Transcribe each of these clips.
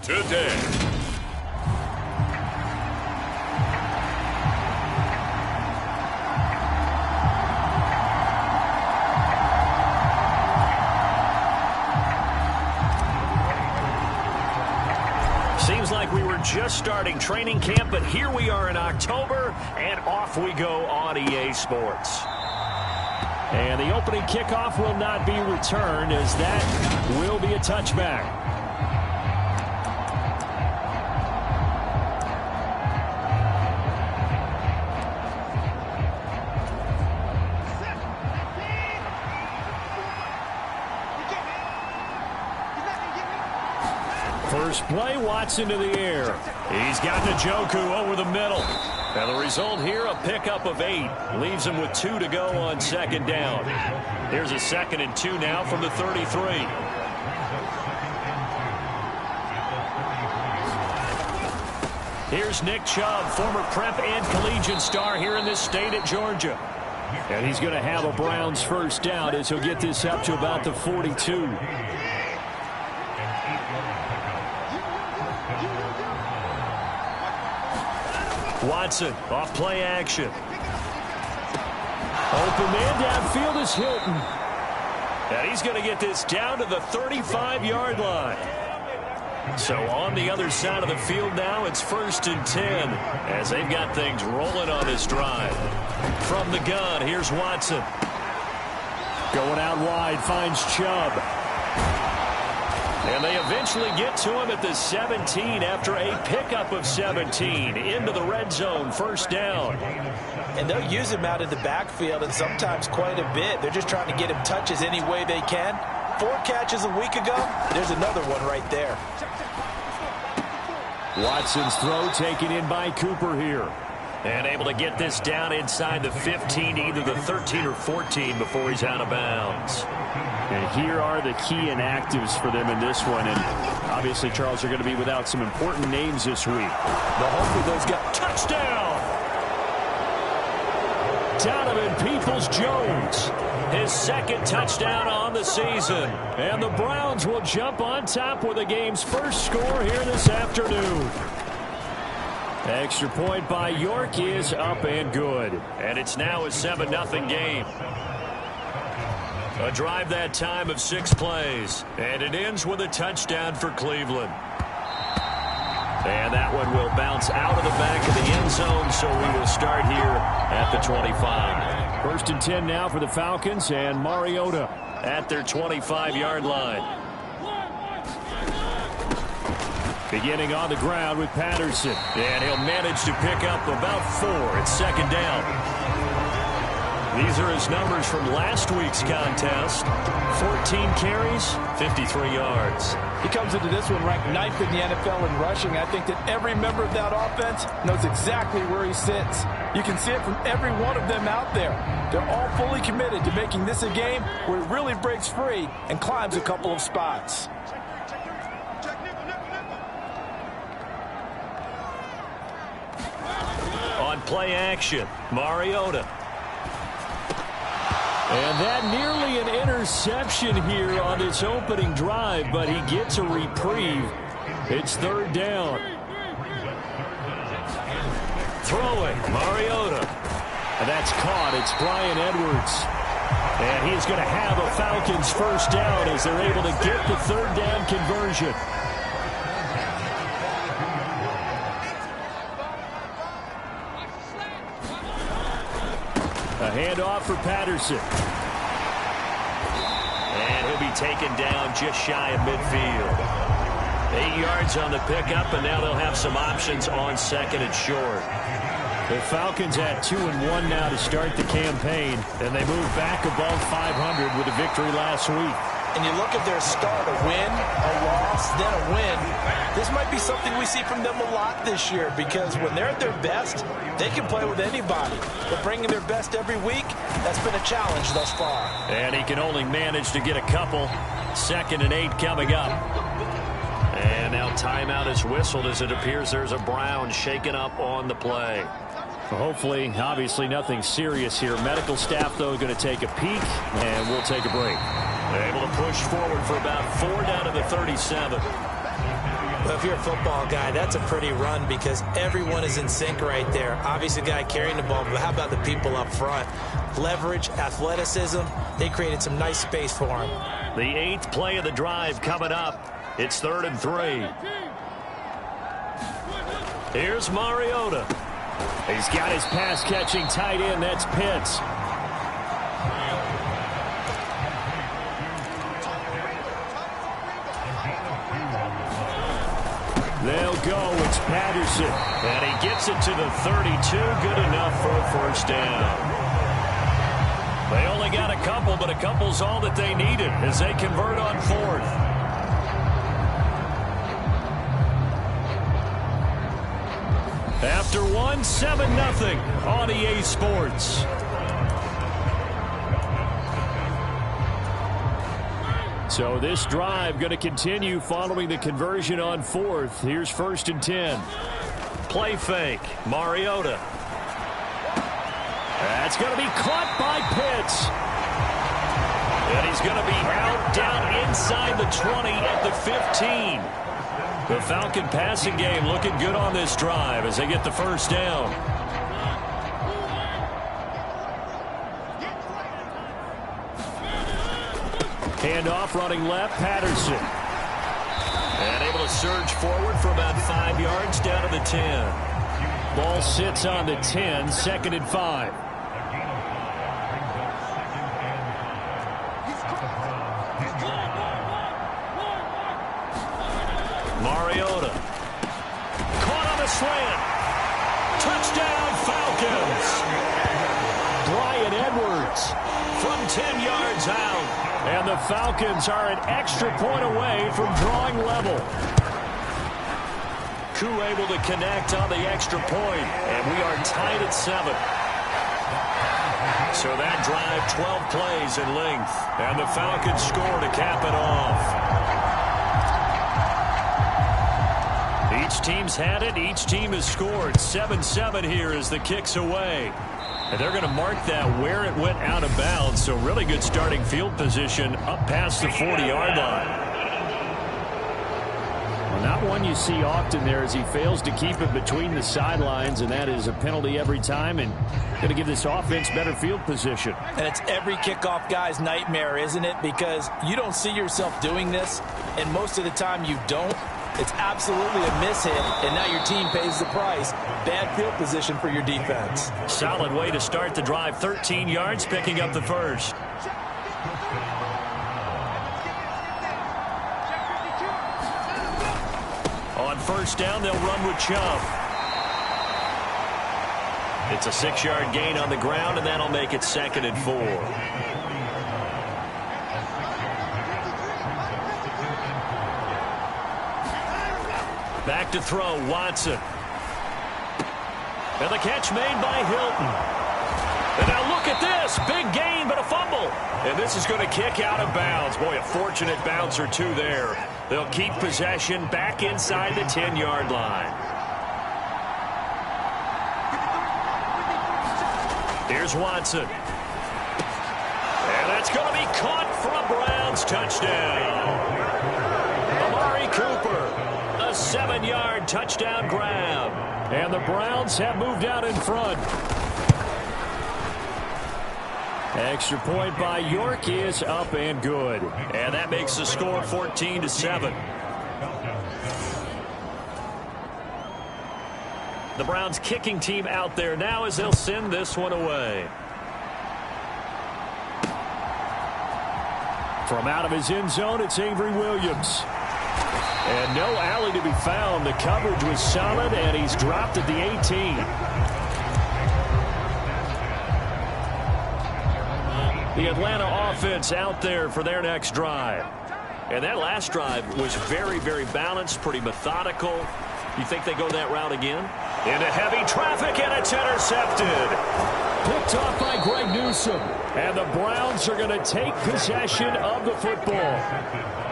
today. Seems like we were just starting training camp, but here we are in October, and off we go on EA Sports. And the opening kickoff will not be returned, as that will be a touchback. First play, Watson to the air. He's got Njoku over the middle. And the result here, a pickup of 8. Leaves him with 2 to go on second down. Here's a 2nd and 2 now from the 33. Here's Nick Chubb, former prep and collegiate star here in this state at Georgia. And he's going to have a Browns first down as he'll get this up to about the 42. Watson off play action. Open man downfield is Hilton. And he's going to get this down to the 35-yard line. So on the other side of the field now, it's 1st and 10 as they've got things rolling on this drive. From the gun, here's Watson. Going out wide, finds Chubb. And they eventually get to him at the 17 after a pickup of 17 into the red zone, 1st down. And they'll use him out in the backfield, and sometimes quite a bit. They're just trying to get him touches any way they can. 4 catches a week ago, there's another one right there. Watson's throw taken in by Cooper here. And able to get this down inside the 15, either the 13 or 14 before he's out of bounds. And here are the key inactives for them in this one. And obviously, Charles, are going to be without some important names this week. But hopefully those got touchdown. Donovan Peoples-Jones, his 2nd touchdown on the season. And the Browns will jump on top with the game's first score here this afternoon. Extra point by York is up and good. And it's now a 7-0 game. A drive that time of 6 plays. And it ends with a touchdown for Cleveland. And that one will bounce out of the back of the end zone, so we will start here at the 25. 1st and 10 now for the Falcons, and Mariota at their 25-yard line. Beginning on the ground with Patterson. And he'll manage to pick up about 4. It's 2nd down. These are his numbers from last week's contest. 14 carries, 53 yards. He comes into this one ranked 9th in the NFL in rushing. I think that every member of that offense knows exactly where he sits. You can see it from every one of them out there. They're all fully committed to making this a game where it really breaks free and climbs a couple of spots. On play action, Mariota. And that nearly an interception here on this opening drive, but he gets a reprieve. It's 3rd down. Throwing, Mariota. And that's caught. It's Bryan Edwards. And he's going to have a Falcons first down as they're able to get the 3rd down conversion. A handoff for Patterson. And he'll be taken down just shy of midfield. 8 yards on the pickup, and now they'll have some options on 2nd and short. The Falcons at 2-1 now to start the campaign, and they move back above 500 with a victory last week. And you look at their start, a win, a loss, then a win. This might be something we see from them a lot this year, because when they're at their best, they can play with anybody. But bringing their best every week, that's been a challenge thus far. And he can only manage to get a couple. 2nd and 8 coming up. And now timeout is whistled as it appears there's a Brown shaken up on the play. Well, hopefully, obviously nothing serious here. Medical staff, though, going to take a peek, and we'll take a break. Able to push forward for about 4 down to the 37. Well, if you're a football guy, that's a pretty run because everyone is in sync right there. Obviously, the guy carrying the ball, but how about the people up front? Leverage, athleticism, they created some nice space for him. The 8th play of the drive coming up. It's 3rd and 3. Here's Mariota. He's got his pass-catching tight end. That's Pitts. They'll go. It's Patterson. And he gets it to the 32. Good enough for a first down. They only got a couple, but a couple's all that they needed as they convert on 4th. After 1, 7-0 on EA Sports. So this drive going to continue following the conversion on 4th. Here's 1st and 10. Play fake. Mariota. That's going to be caught by Pitts. And he's going to be out down inside the 20 at the 15. The Falcon passing game looking good on this drive as they get the first down. Handoff running left, Patterson. And able to surge forward for about 5 yards down to the 10. Ball sits on the 10, 2nd and 5. Mariota. Caught on the slant. Touchdown, Falcons. Bryan Edwards from 10 yards out. And the Falcons are an extra point away from drawing level. Koo able to connect on the extra point, and we are tied at 7. So that drive, 12 plays in length, and the Falcons score to cap it off. Each team's had it. Each team has scored. 7-7 here as the kick's away. And they're going to mark that where it went out of bounds. So really good starting field position up past the 40-yard line. Well, not one you see often there as he fails to keep it between the sidelines, and that is a penalty every time and going to give this offense better field position. And it's every kickoff guy's nightmare, isn't it? Because you don't see yourself doing this, and most of the time you don't. It's absolutely a mishit, and now your team pays the price. Bad field position for your defense. Solid way to start the drive. 13 yards, picking up the first. On first down, they'll run with Chubb. It's a 6-yard gain on the ground, and that'll make it 2nd and 4. Back to throw, Watson. And the catch made by Hilton. And now look at this. Big gain, but a fumble. And this is going to kick out of bounds. Boy, a fortunate bounce or two there. They'll keep possession back inside the 10-yard line. Here's Watson. And that's going to be caught for a Browns touchdown. Amari Cooper. A 7-yard touchdown grab. And the Browns have moved out in front. Extra point by York is up and good. And that makes the score 14-7. The Browns kicking team out there now as they'll send this one away. From out of his end zone, it's Avery Williams. And no alley to be found. The coverage was solid, and he's dropped at the 18. The Atlanta offense out there for their next drive. And that last drive was very, very balanced, pretty methodical. You think they go that route again? Into heavy traffic, and it's intercepted. Picked off by Greg Newsome. awesome. And the Browns are going to take possession of the football.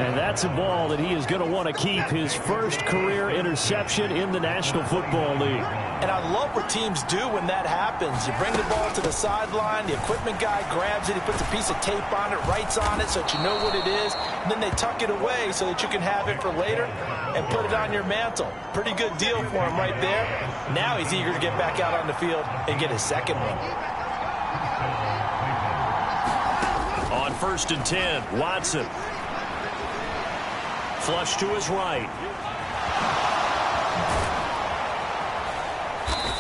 And that's a ball that he is going to want to keep, his first career interception in the National Football League. And I love what teams do when that happens. You bring the ball to the sideline, the equipment guy grabs it, he puts a piece of tape on it, writes on it so that you know what it is, and then they tuck it away so that you can have it for later and put it on your mantle. Pretty good deal for him right there. Now he's eager to get back out on the field and get his second one. On 1st and 10, Watson. Flush to his right.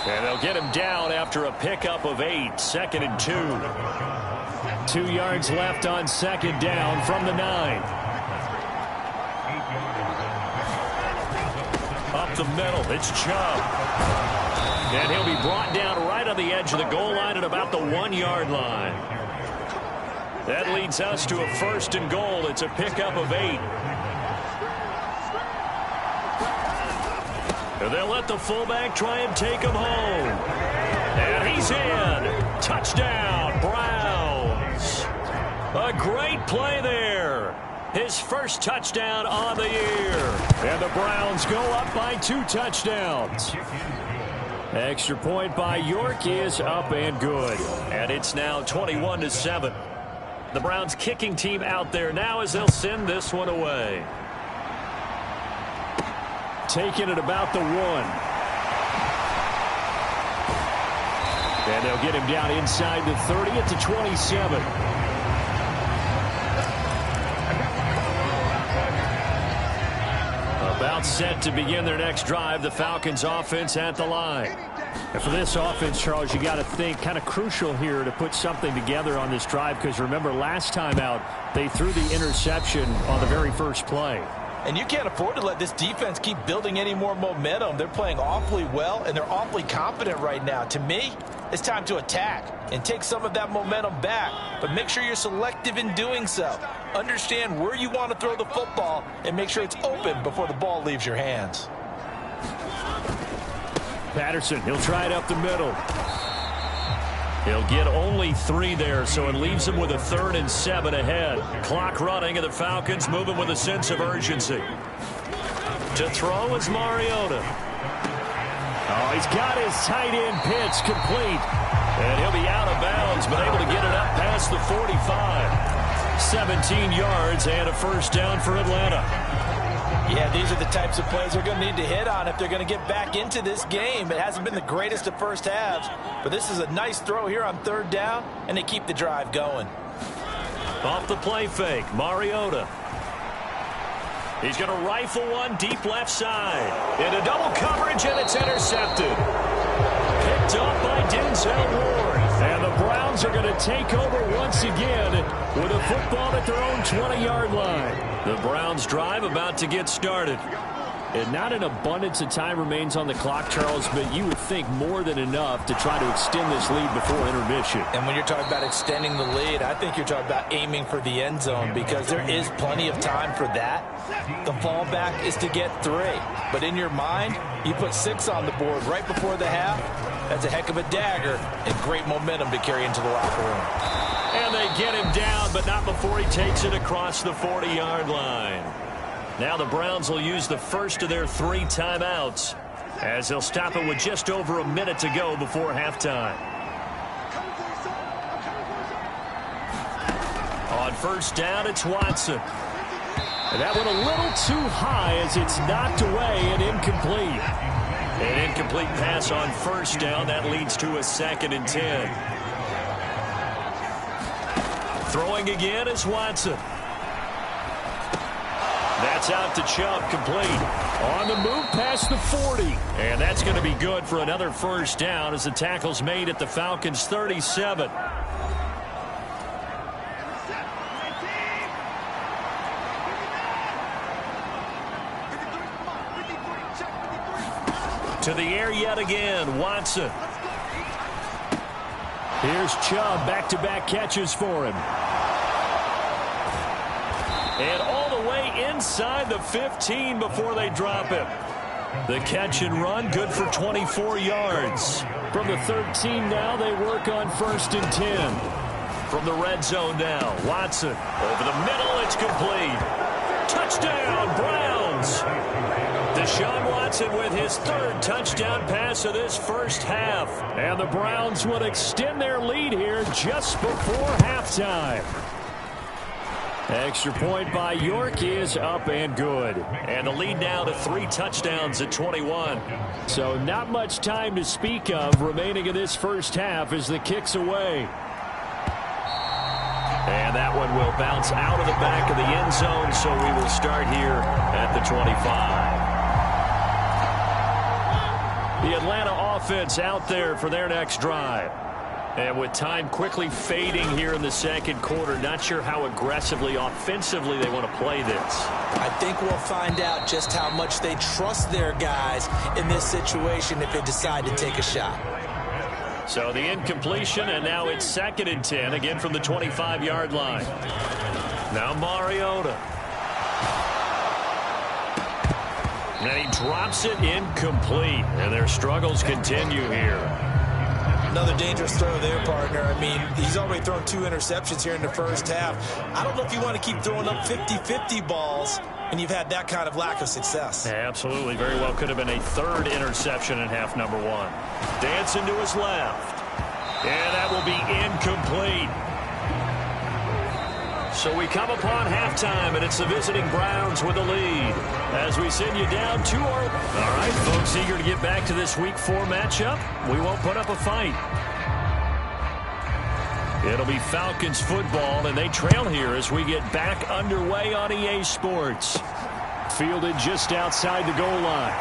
And they'll get him down after a pickup of 8. 2nd and 2. 2 yards left on 2nd down from the 9. Up the middle, it's Chubb. And he'll be brought down right on the edge of the goal line at about the 1-yard line. That leads us to a 1st and goal. It's a pickup of 8. And they'll let the fullback try and take him home. And he's in. Touchdown, Browns. A great play there. His first touchdown on the year. And the Browns go up by 2 touchdowns. Extra point by York is up and good. And it's now 21-7. The Browns kicking team out there now as they'll send this one away. Taking it about the 1. And they'll get him down inside the 30 at the 27. About set to begin their next drive. The Falcons offense at the line. And for this offense, Charles, you got to think kind of crucial here to put something together on this drive, because remember last time out they threw the interception on the very first play. And you can't afford to let this defense keep building any more momentum. They're playing awfully well, and they're awfully confident right now. To me, it's time to attack and take some of that momentum back. But make sure you're selective in doing so. Understand where you want to throw the football and make sure it's open before the ball leaves your hands. Patterson, he'll try it up the middle. He'll get only 3 there, so it leaves him with a 3rd and 7 ahead. Clock running, and the Falcons moving with a sense of urgency. To throw is Mariota. Oh, he's got his tight end pitch complete. And he'll be out of bounds, but able to get it up past the 45. 17 yards and a 1st down for Atlanta. Yeah, these are the types of plays they're going to need to hit on if they're going to get back into this game. It hasn't been the greatest of first halves, but this is a nice throw here on 3rd down, and they keep the drive going. Off the play fake, Mariota. He's going to rifle one deep left side. Into double coverage, and it's intercepted. Picked up by Denzel Ward. And the Browns are going to take over once again with a football at their own 20-yard line. The Browns drive about to get started. And not an abundance of time remains on the clock, Charles, but you would think more than enough to try to extend this lead before intermission. And when you're talking about extending the lead, I think you're talking about aiming for the end zone, because there is plenty of time for that. The fallback is to get 3. But in your mind, you put 6 on the board right before the half. That's a heck of a dagger and great momentum to carry into the locker room. And they get him down, but not before he takes it across the 40-yard line. Now the Browns will use the first of their 3 timeouts as they'll stop it with just over a minute to go before halftime. On 1st down, it's Watson. And that one a little too high as it's knocked away and incomplete. An incomplete pass on 1st down. That leads to a 2nd and 10. Throwing again is Watson. That's out to Chubb, complete. On the move past the 40. And that's going to be good for another 1st down as the tackle's made at the Falcons' 37. To the air yet again, Watson. Here's Chubb, back-to-back catches for him. And all the way inside the 15 before they drop him. The catch and run, good for 24 yards. From the 13 now, they work on 1st and 10. From the red zone now, Watson over the middle. It's complete. Touchdown, Browns. Deshaun Watson with his third touchdown pass of this first half. And the Browns would extend their lead here just before halftime. Extra point by York is up and good. And the lead now to 3 touchdowns at 21. So not much time to speak of remaining in this first half as the kick's away. And that one will bounce out of the back of the end zone, so we will start here at the 25. The Atlanta offense out there for their next drive. And with time quickly fading here in the second quarter, not sure how aggressively, offensively they want to play this. I think we'll find out just how much they trust their guys in this situation if they decide to take a shot. So the incompletion, and now it's 2nd and 10, again from the 25-yard line. Now Mariota. And he drops it incomplete, and their struggles continue here. Another dangerous throw there, partner. I mean, he's already thrown 2 interceptions here in the first half. I don't know if you want to keep throwing up 50-50 balls when you've had that kind of lack of success. Absolutely. Very well could have been a 3rd interception in half number 1. Dancing to his left. And that will be incomplete. So we come upon halftime, and it's the visiting Browns with the lead. As we send you down to our... All right, folks, eager to get back to this Week 4 matchup. We won't put up a fight. It'll be Falcons football, and they trail here as we get back underway on EA Sports. Fielded just outside the goal line.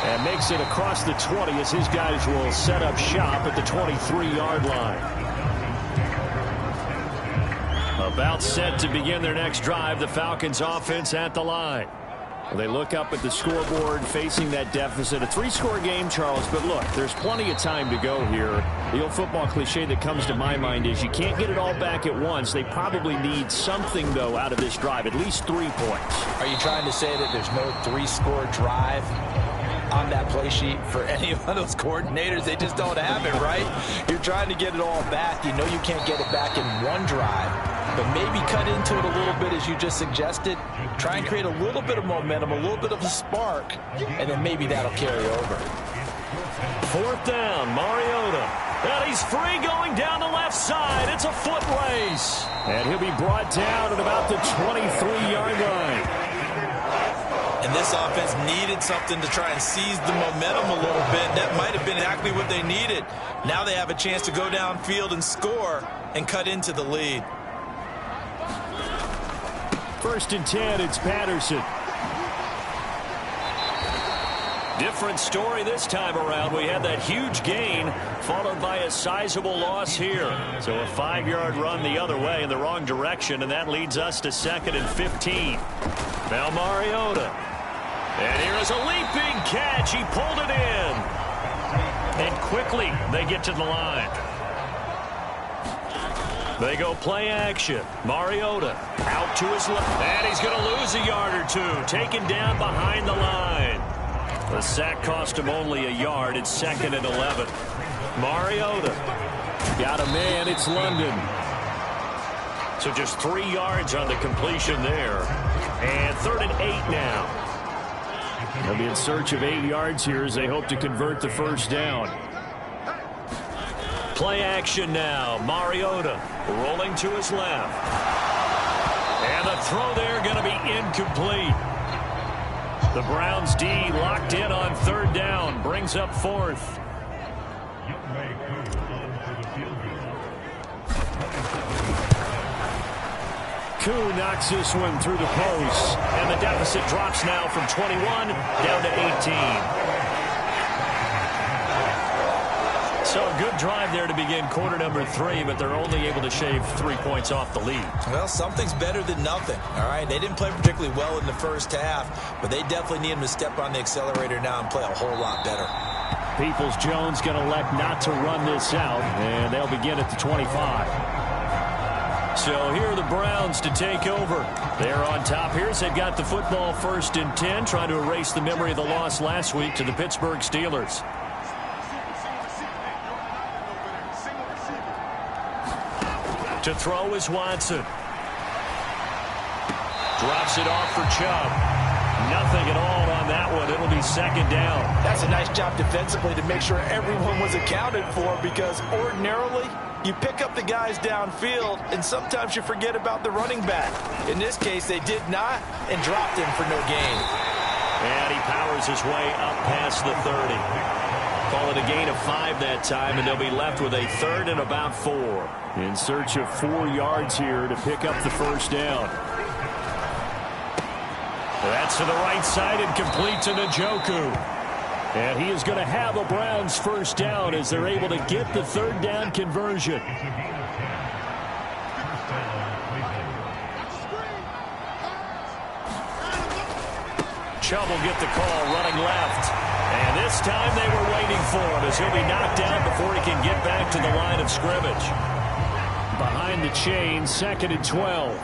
And makes it across the 20 as his guys will set up shop at the 23-yard line. About set to begin their next drive, the Falcons offense at the line. They look up at the scoreboard facing that deficit. A 3-score game, Charles, but look, there's plenty of time to go here. The old football cliche that comes to my mind is you can't get it all back at once. They probably need something, though, out of this drive, at least 3 points. Are you trying to say that there's no 3-score drive on that play sheet for any of those coordinators? They just don't have it, right? You're trying to get it all back. You know you can't get it back in one drive, but maybe cut into it a little bit as you just suggested. Try and create a little bit of momentum, a little bit of a spark, and then maybe that'll carry over. 4th down, Mariota. And he's free going down the left side. It's a foot race. And he'll be brought down at about the 23-yard line. And this offense needed something to try and seize the momentum a little bit. That might have been exactly what they needed. Now they have a chance to go downfield and score and cut into the lead. 1st and 10, it's Patterson. Different story this time around. We had that huge gain followed by a sizable loss here. So a 5-yard run the other way in the wrong direction, and that leads us to 2nd and 15. Now Mariota. And here is a leaping catch. He pulled it in. And quickly they get to the line. They go play action. Mariota out to his left. And he's going to lose a yard or 2. Taken down behind the line. The sack cost him only a yard. It's 2nd and 11. Mariota. Got a man. It's London. So just 3 yards on the completion there. And 3rd and 8 now. They'll be in search of 8 yards here as they hope to convert the first down. Play action now. Mariota rolling to his left. And the throw there going to be incomplete. The Browns D locked in on 3rd down. Brings up 4th. Koo knocks this one through the post. And the deficit drops now from 21 down to 18. So a good drive there to begin quarter number 3, but they're only able to shave 3 points off the lead. Well, something's better than nothing, all right? They didn't play particularly well in the first half, but they definitely need him to step on the accelerator now and play a whole lot better. Peoples-Jones going to elect not to run this out, and they'll begin at the 25. So here are the Browns to take over. They're on top here as they've got the football 1st and 10, trying to erase the memory of the loss last week to the Pittsburgh Steelers. To throw is Watson. Drops it off for Chubb. Nothing at all on that one. It'll be second down. That's a nice job defensively to make sure everyone was accounted for, because ordinarily you pick up the guys downfield and sometimes you forget about the running back. In this case, they did not and dropped him for no gain. And he powers his way up past the 30. Call it a gain of 5 that time, and they'll be left with a 3rd and about 4. In search of 4 yards here to pick up the first down. That's to the right side and complete to Njoku. And he is going to have a Browns first down as they're able to get the 3rd down conversion. Chubb will get the call running left. And this time they were waiting for him as he'll be knocked down before he can get back to the line of scrimmage. Behind the chain, 2nd and 12.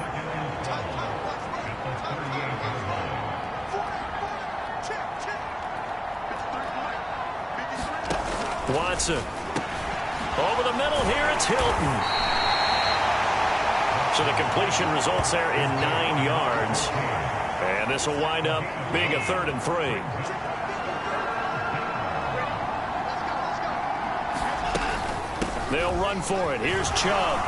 Watson. Over the middle here, it's Hilton. So the completion results there in 9 yards. And this will wind up being a 3rd and 3. They'll run for it. Here's Chubb.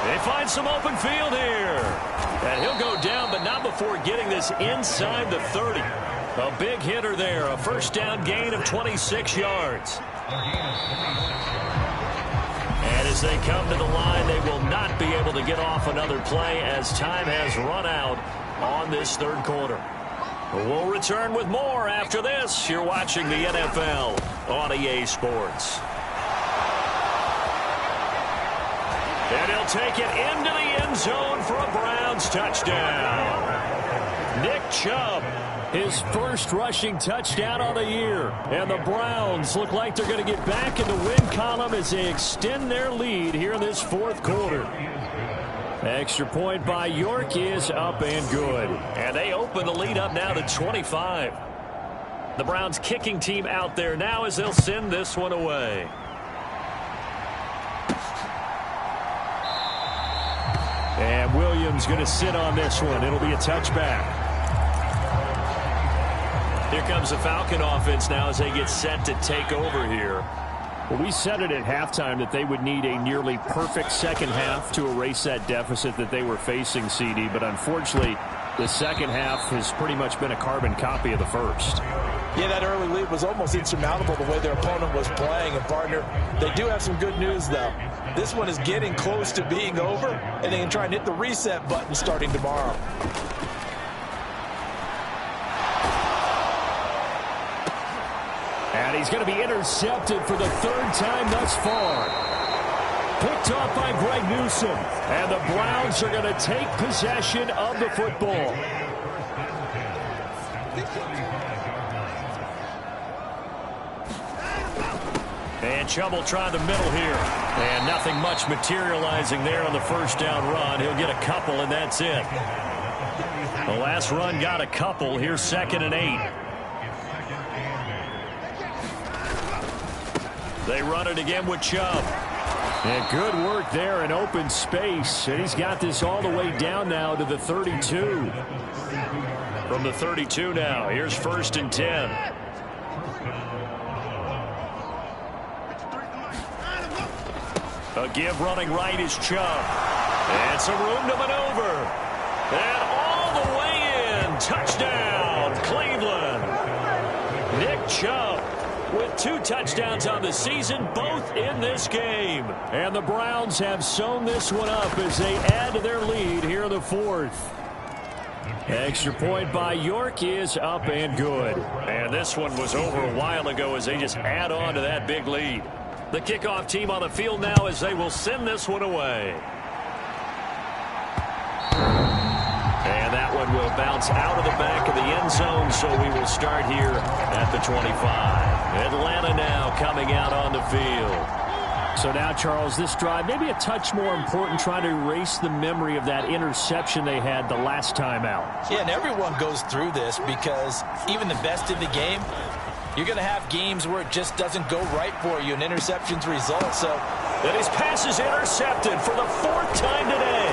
They find some open field here. And he'll go down, but not before getting this inside the 30. A big hitter there. A first down gain of 26 yards. And as they come to the line, they will not be able to get off another play as time has run out on this 3rd quarter. We'll return with more after this. You're watching the NFL on EA Sports. And he'll take it into the end zone for a Browns touchdown. Nick Chubb. His first rushing touchdown on the year. And the Browns look like they're going to get back in the win column as they extend their lead here in this 4th quarter. Extra point by York is up and good. And they open the lead up now to 25. The Browns kicking team out there now as they'll send this one away. And Williams going to sit on this one. It'll be a touchback. Here comes the Falcon offense now as they get set to take over here. Well, we said it at halftime that they would need a nearly perfect second half to erase that deficit that they were facing, CD. But unfortunately, the second half has pretty much been a carbon copy of the first. Yeah, that early lead was almost insurmountable the way their opponent was playing. And, partner, they do have some good news, though. This one is getting close to being over, and they can try and hit the reset button starting tomorrow. And he's going to be intercepted for the 3rd time thus far. Picked off by Greg Newsome. And the Browns are going to take possession of the football. And Chubb will try the middle here. And nothing much materializing there on the first down run. He'll get a couple, and that's it. The last run got a couple. Here's 2nd and 8. They run it again with Chubb. And good work there in open space. And he's got this all the way down now to the 32. From the 32 now, here's 1st and 10. A give running right is Chubb. And some room to maneuver. And all the way in. Touchdown, Cleveland. Nick Chubb with 2 touchdowns on the season, both in this game. And the Browns have sewn this one up as they add to their lead here in the 4th. Extra point by York is up and good. And this one was over a while ago as they just add on to that big lead. The kickoff team on the field now as they will send this one away. And that one will bounce out of the back of the end zone, so we will start here at the 25. Atlanta now coming out on the field. So now, Charles, this drive maybe a touch more important, trying to erase the memory of that interception they had the last time out. Yeah, and everyone goes through this because even the best in the game, you're going to have games where it just doesn't go right for you and interceptions result. So And his pass is intercepted for the 4th time today.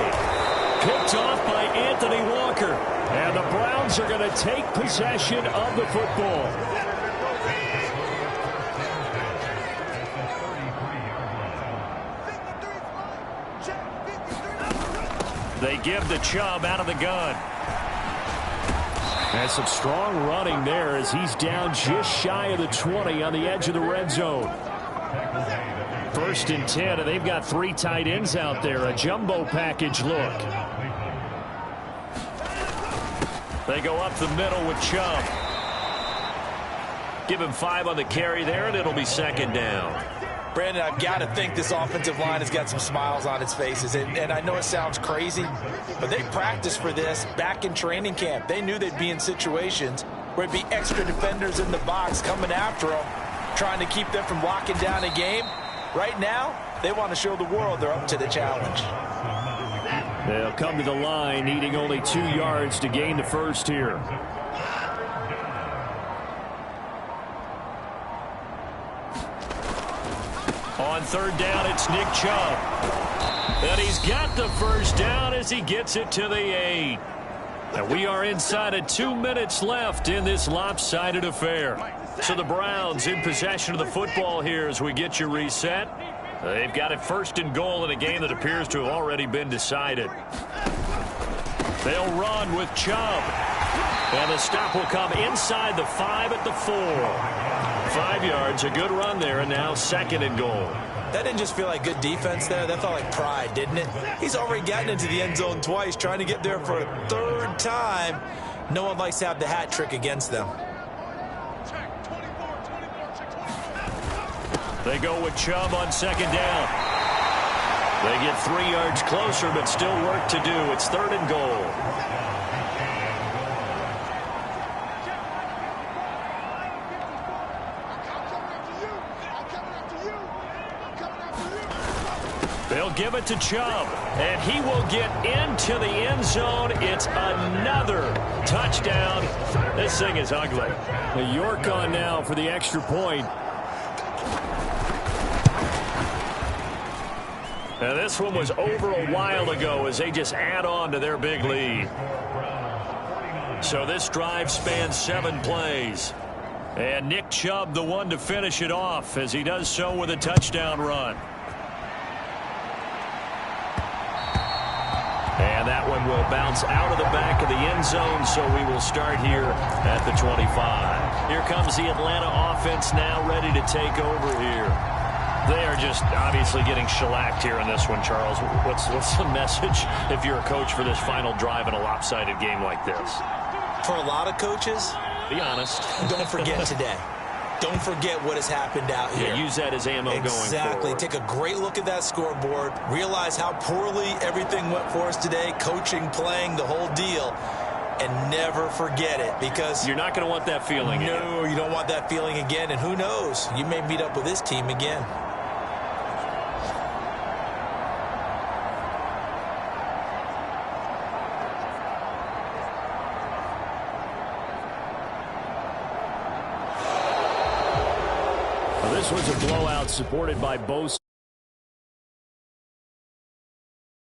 Picked off by Anthony Walker. And the Browns are going to take possession of the football. They give the Chubb out of the gun. And some strong running there as he's down just shy of the 20 on the edge of the red zone. 1st and 10, and they've got 3 tight ends out there. A jumbo package look. They go up the middle with Chubb. Give him 5 on the carry there, and it'll be 2nd down. Brandon, I've got to think this offensive line has got some smiles on its faces. And I know it sounds crazy, but they practiced for this back in training camp. They knew they'd be in situations where it'd be extra defenders in the box coming after them, trying to keep them from locking down a game. Right now, they want to show the world they're up to the challenge. They'll come to the line, needing only 2 yards to gain the first here. On 3rd down, it's Nick Chubb. And he's got the first down as he gets it to the 8. And we are inside of 2 minutes left in this lopsided affair. So the Browns in possession of the football here as we get you reset. They've got it 1st and goal in a game that appears to have already been decided. They'll run with Chubb. And the stop will come inside the 5 at the 4. 5 yards, a good run there, and now 2nd and goal. That didn't just feel like good defense there. That felt like pride, didn't it? He's already gotten into the end zone twice, trying to get there for a 3rd time. No one likes to have the hat trick against them. They go with Chubb on 2nd down. They get 3 yards closer, but still work to do. It's 3rd and goal. They'll give it to Chubb, and he will get into the end zone. It's another touchdown. This thing is ugly. York on now for the extra point. Now this one was over a while ago as they just add on to their big lead. So this drive spans 7 plays. And Nick Chubb the one to finish it off as he does so with a touchdown run. And that one will bounce out of the back of the end zone, so we will start here at the 25. Here comes the Atlanta offense now ready to take over here. They are just obviously getting shellacked here in this one, Charles. What's the message if you're a coach for this final drive in a lopsided game like this? For a lot of coaches, be honest. Don't forget today. Don't forget what has happened out here. Yeah, use that as ammo going forward. Exactly. Take a great look at that scoreboard. Realize how poorly everything went for us today. Coaching, playing, the whole deal. And never forget it, because you're not going to want that feeling again. No, you don't want that feeling again. And who knows? You may meet up with this team again. This was a blowout supported by both